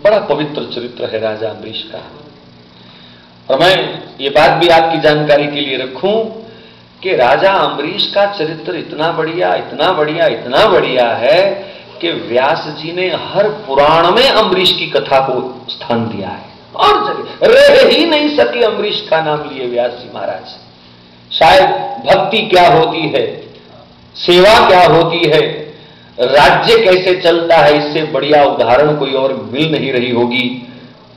बड़ा पवित्र चरित्र है राजा अम्बरीश का। और मैं ये बात भी आपकी जानकारी के लिए रखूं कि राजा अम्बरीश का चरित्र इतना बढ़िया, इतना बढ़िया, इतना बढ़िया है कि व्यास जी ने हर पुराण में अम्बरीश की कथा को स्थान दिया है। और जगह रह ही नहीं सके अम्बरीश का नाम लिए व्यास जी महाराज। शायद भक्ति क्या होती है, सेवा क्या होती है, राज्य कैसे चलता है, इससे बढ़िया उदाहरण कोई और मिल नहीं रही होगी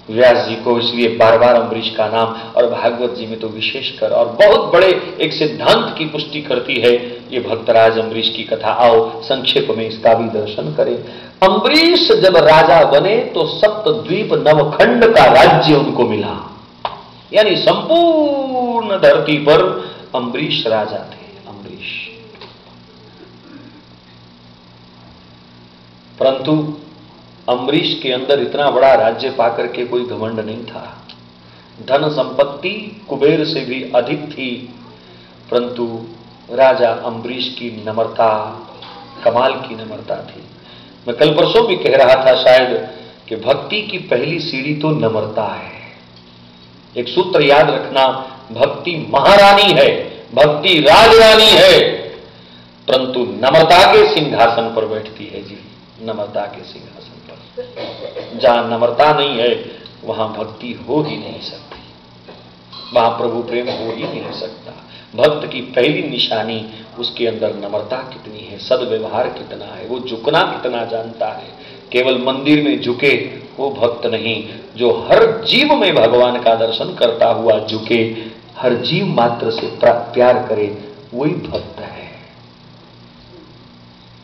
व्यास जी को। इसलिए बार बार अम्बरीश का नाम, और भागवत जी में तो विशेषकर, और बहुत बड़े एक सिद्धांत की पुष्टि करती है ये भक्तराज अम्बरीश की कथा। आओ संक्षेप में इसका भी दर्शन करें। अम्बरीश जब राजा बने तो सप्तद्वीप नवखंड का राज्य उनको मिला, यानी संपूर्ण धरती पर अम्बरीश राजा थे। अम्बरीश, परंतु अम्बरीश के अंदर इतना बड़ा राज्य पाकर के कोई घमंड नहीं था। धन संपत्ति कुबेर से भी अधिक थी, परंतु राजा अम्बरीश की नम्रता कमाल की नम्रता थी। मैं कल परसों भी कह रहा था शायद कि भक्ति की पहली सीढ़ी तो नम्रता है। एक सूत्र याद रखना, भक्ति महारानी है, भक्ति राजरानी है, परंतु नम्रता के सिंहासन पर बैठती है जी, नम्रता के सिंहासन पर। जहां नम्रता नहीं है वहां भक्ति हो ही नहीं सकती, वहां प्रभु प्रेम हो ही नहीं सकता। भक्त की पहली निशानी उसके अंदर नम्रता कितनी है, सद्व्यवहार कितना है, वो झुकना कितना जानता है। केवल मंदिर में झुके वो भक्त नहीं, जो हर जीव में भगवान का दर्शन करता हुआ झुके, हर जीव मात्र से प्यार करे, वही भक्त है।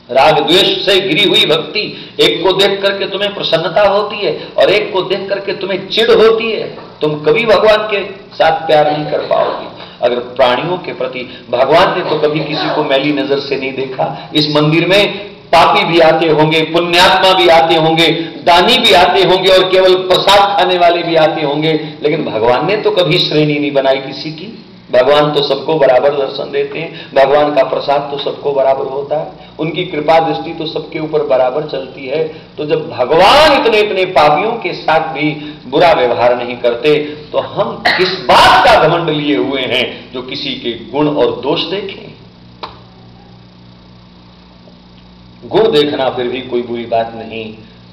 राग द्वेष से घिरी हुई भक्ति, एक को देख करके तुम्हें प्रसन्नता होती है और एक को देख करके तुम्हें चिढ़ होती है, तुम कभी भगवान के साथ प्यार नहीं कर पाओगे। अगर प्राणियों के प्रति, भगवान ने तो कभी किसी को मैली नजर से नहीं देखा। इस मंदिर में पापी भी आते होंगे, पुण्यात्मा भी आते होंगे, दानी भी आते होंगे और केवल प्रसाद खाने वाले भी आते होंगे, लेकिन भगवान ने तो कभी श्रेणी नहीं बनाई किसी की। भगवान तो सबको बराबर दर्शन देते हैं, भगवान का प्रसाद तो सबको बराबर होता है, उनकी कृपा दृष्टि तो सबके ऊपर बराबर चलती है। तो जब भगवान इतने इतने पापियों के साथ भी बुरा व्यवहार नहीं करते, तो हम किस बात का घमंड लिए हुए हैं जो किसी के गुण और दोष देखें। गुण देखना फिर भी कोई बुरी बात नहीं,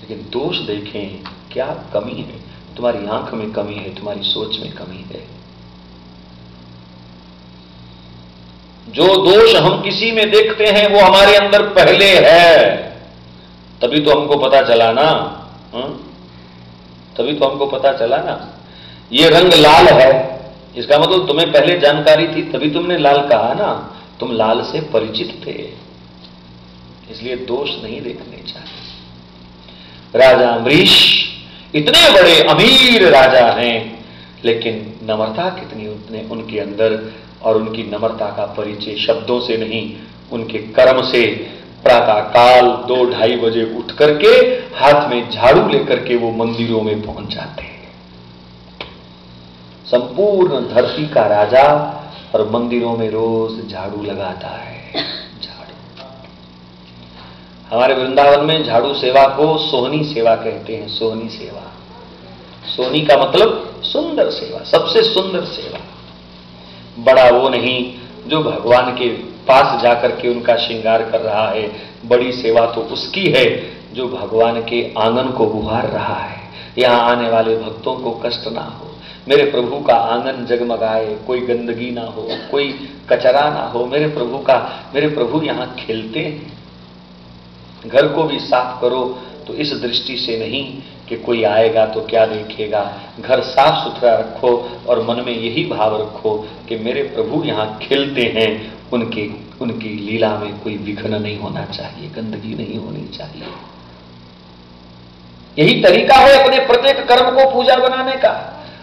लेकिन दोष देखें, क्या कमी है, तुम्हारी आंख में कमी है, तुम्हारी सोच में कमी है। जो दोष हम किसी में देखते हैं वो हमारे अंदर पहले है, तभी तो हमको पता चला ना, तभी तो हमको पता चला ना। ये रंग लाल है, इसका मतलब तुम्हें पहले जानकारी थी, तभी तुमने लाल कहा ना, तुम लाल से परिचित थे, इसलिए दोष नहीं देखने चाहिए। राजा अम्बरीश इतने बड़े अमीर राजा हैं, लेकिन नम्रता कितनी उनके अंदर, और उनकी नम्रता का परिचय शब्दों से नहीं, उनके कर्म से। प्रातः काल 2-2:30 बजे उठ करके हाथ में झाड़ू लेकर के वो मंदिरों में पहुंच जाते हैं। संपूर्ण धरती का राजा और मंदिरों में रोज झाड़ू लगाता है। झाड़ू, हमारे वृंदावन में झाड़ू सेवा को सोहनी सेवा कहते हैं। सोहनी सेवा, सोहनी का मतलब सुंदर सेवा, सबसे सुंदर सेवा। बड़ा वो नहीं जो भगवान के पास जाकर के उनका श्रृंगार कर रहा है, बड़ी सेवा तो उसकी है जो भगवान के आंगन को बुहार रहा है। यहां आने वाले भक्तों को कष्ट ना हो, मेरे प्रभु का आंगन जगमगाए, कोई गंदगी ना हो, कोई कचरा ना हो। मेरे प्रभु यहां खेलते हैं। घर को भी साफ करो तो इस दृष्टि से नहीं कि कोई आएगा तो क्या देखेगा। घर साफ सुथरा रखो और मन में यही भाव रखो कि मेरे प्रभु यहां खेलते हैं, उनकी लीला में कोई विघ्न नहीं होना चाहिए, गंदगी नहीं होनी चाहिए। यही तरीका है अपने प्रत्येक कर्म को पूजा बनाने का।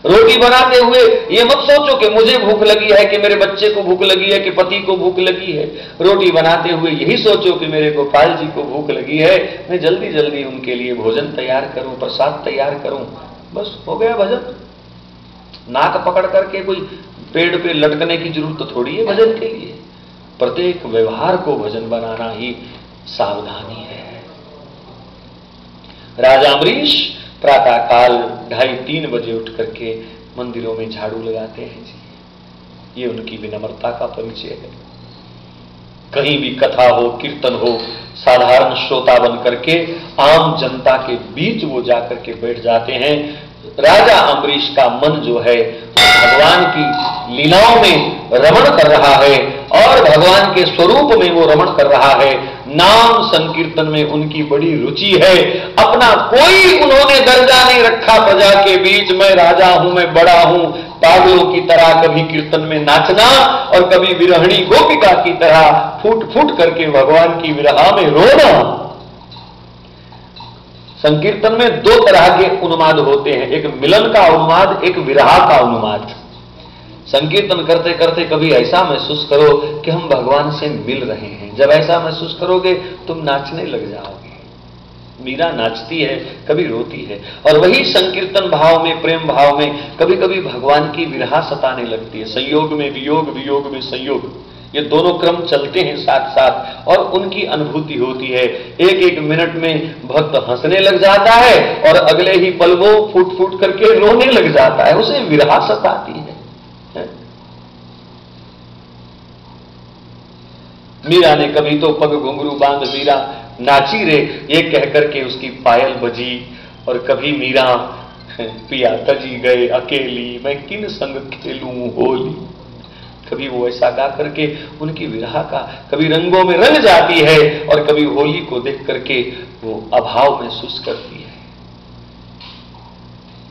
रोटी बनाते हुए ये मत सोचो कि मुझे भूख लगी है, कि मेरे बच्चे को भूख लगी है, कि पति को भूख लगी है। रोटी बनाते हुए यही सोचो कि मेरे गोपाल जी को भूख लगी है, मैं जल्दी जल्दी उनके लिए भोजन तैयार करूं, प्रसाद तैयार करूं, बस हो गया भजन। नाक पकड़ करके कोई पेड़ पे लटकने की जरूरत थोड़ी है भजन के लिए। प्रत्येक व्यवहार को भजन बनाना ही सावधानी है। राजा अम्बरीश प्रातःकाल 2:30-3 बजे उठ करके मंदिरों में झाड़ू लगाते हैं जी। ये उनकी विनम्रता का परिचय है। कहीं भी कथा हो, कीर्तन हो, साधारण श्रोता बन करके आम जनता के बीच वो जाकर के बैठ जाते हैं। राजा अम्बरीश का मन जो है भगवान की लीलाओं में रमण कर रहा है और भगवान के स्वरूप में वो रमण कर रहा है। नाम संकीर्तन में उनकी बड़ी रुचि है। अपना कोई उन्होंने दर्जा नहीं रखा प्रजा के बीच। मैं राजा हूं, मैं बड़ा हूं। पागलों की तरह कभी कीर्तन में नाचना और कभी विरहणी गोपिका की तरह फूट फूट करके भगवान की विरहा में रोना। संकीर्तन में 2 तरह के उन्माद होते हैं, एक मिलन का उन्माद, एक विरहा का उन्माद। संकीर्तन करते करते कभी ऐसा महसूस करो कि हम भगवान से मिल रहे हैं। जब ऐसा महसूस करोगे तुम नाचने लग जाओगे। मीरा नाचती है, कभी रोती है। और वही संकीर्तन भाव में, प्रेम भाव में कभी कभी भगवान की विरहा सताने लगती है। संयोग में वियोग, वियोग में संयोग, ये दोनों क्रम चलते हैं साथ साथ और उनकी अनुभूति होती है। एक एक मिनट में भक्त हंसने लग जाता है और अगले ही पल वो फूट फूट करके रोने लग जाता है। उसे विरहा सताती है। मीरा ने कभी तो पग घुंघरू बांध मीरा नाची रे ये कहकर के उसकी पायल बजी। और कभी मीरा पिया तजी गए अकेली, मैं किन संग खेलूं होली। कभी वो ऐसा गा करके उनकी विरहा का कभी रंगों में रंग जाती है और कभी होली को देख करके वो अभाव महसूस करती है।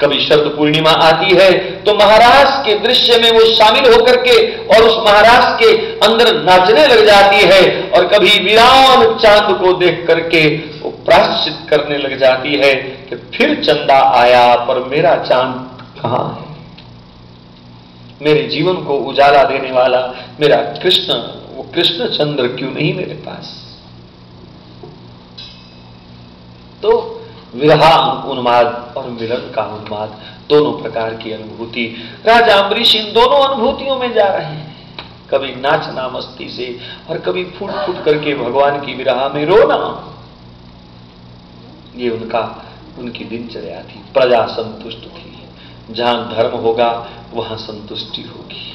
कभी शरद पूर्णिमा आती है तो महाराज के दृश्य में वो शामिल होकर के और उस महाराज के अंदर नाचने लग जाती है। और कभी वीरान चांद को देख करके वो प्रायश्चित करने लग जाती है कि फिर चंदा आया पर मेरा चांद कहां है। मेरे जीवन को उजाला देने वाला मेरा कृष्ण, वो कृष्ण चंद्र क्यों नहीं मेरे पास। तो विरहा उन्माद और मिलन का उन्माद, दोनों प्रकार की अनुभूति। राजा अम्बरीश इन दोनों अनुभूतियों में जा रहे हैं। कभी नाचना मस्ती से और कभी फूट फूट करके भगवान की विरहा में रोना। ये उनकी दिनचर्या थी। प्रजा संतुष्ट थी। जहां धर्म होगा वहां संतुष्टि होगी।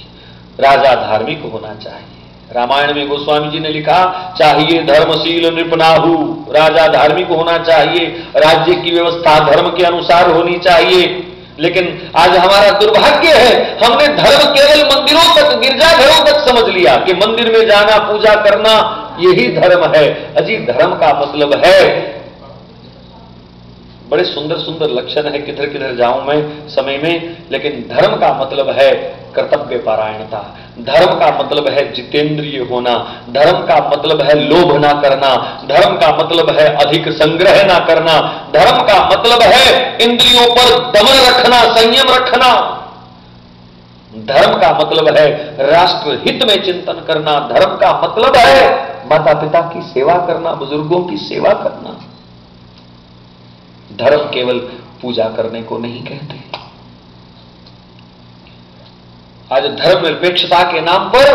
राजा धार्मिक होना चाहिए। रामायण में गोस्वामी जी ने लिखा, चाहिए धर्मशील नृपनाहु। राजा धार्मिक होना चाहिए। राज्य की व्यवस्था धर्म के अनुसार होनी चाहिए। लेकिन आज हमारा दुर्भाग्य है, हमने धर्म केवल मंदिरों तक, गिरजाघरों तक समझ लिया कि मंदिर में जाना, पूजा करना यही धर्म है। अजी धर्म का मतलब है, बड़े सुंदर सुंदर लक्षण है, किधर किधर जाऊं मैं समय में, लेकिन धर्म का मतलब है कर्तव्य पारायणता। धर्म का मतलब है जितेंद्रिय होना। धर्म का मतलब है लोभ ना करना। धर्म का मतलब है अधिक संग्रह ना करना। धर्म का मतलब है इंद्रियों पर दमन रखना, संयम रखना। धर्म का मतलब है राष्ट्र हित में चिंतन करना। धर्म का मतलब है माता पिता की सेवा करना, बुजुर्गों की सेवा करना। धर्म केवल पूजा करने को नहीं कहते। आज धर्म निरपेक्षता के नाम पर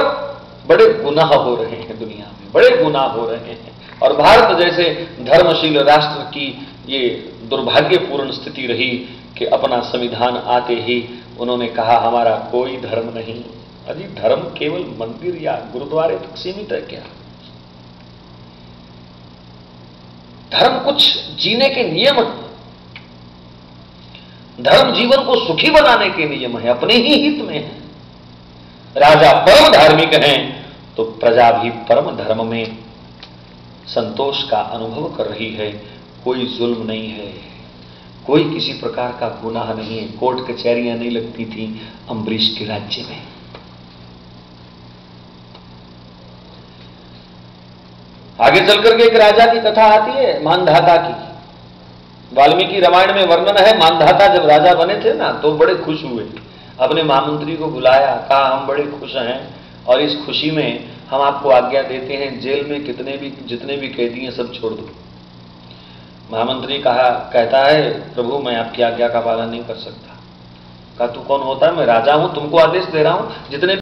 बड़े गुनाह हो रहे हैं दुनिया में, बड़े गुनाह हो रहे हैं। और भारत जैसे धर्मशील राष्ट्र की ये दुर्भाग्यपूर्ण स्थिति रही कि अपना संविधान आते ही उन्होंने कहा हमारा कोई धर्म नहीं। अजी धर्म केवल मंदिर या गुरुद्वारे तक सीमित है क्या? धर्म कुछ जीने के नियम है। धर्म जीवन को सुखी बनाने के नियम है, अपने ही हित में है। राजा परम धार्मिक हैं तो प्रजा भी परम धर्म में संतोष का अनुभव कर रही है। कोई जुल्म नहीं है, कोई किसी प्रकार का गुनाह नहीं है। कोर्ट कचहरियां नहीं लगती थी अम्बरीश के राज्य में। आगे चलकर के एक राजा की कथा आती है मानधाता की। वाल्मीकि रामायण में वर्णन है, मानधाता जब राजा बने थे ना तो बड़े खुश हुए। अपने महामंत्री को बुलाया, कहा हम बड़े खुश हैं और इस खुशी में हम आपको आज्ञा देते हैं जेल में जितने भी कैदी हैं सब छोड़ दो। महामंत्री कहता है प्रभु मैं आपकी आज्ञा का पालन नहीं कर सकता। कहा तू कौन होता है? मैं राजा हूं, तुमको आदेश दे रहा हूं जितने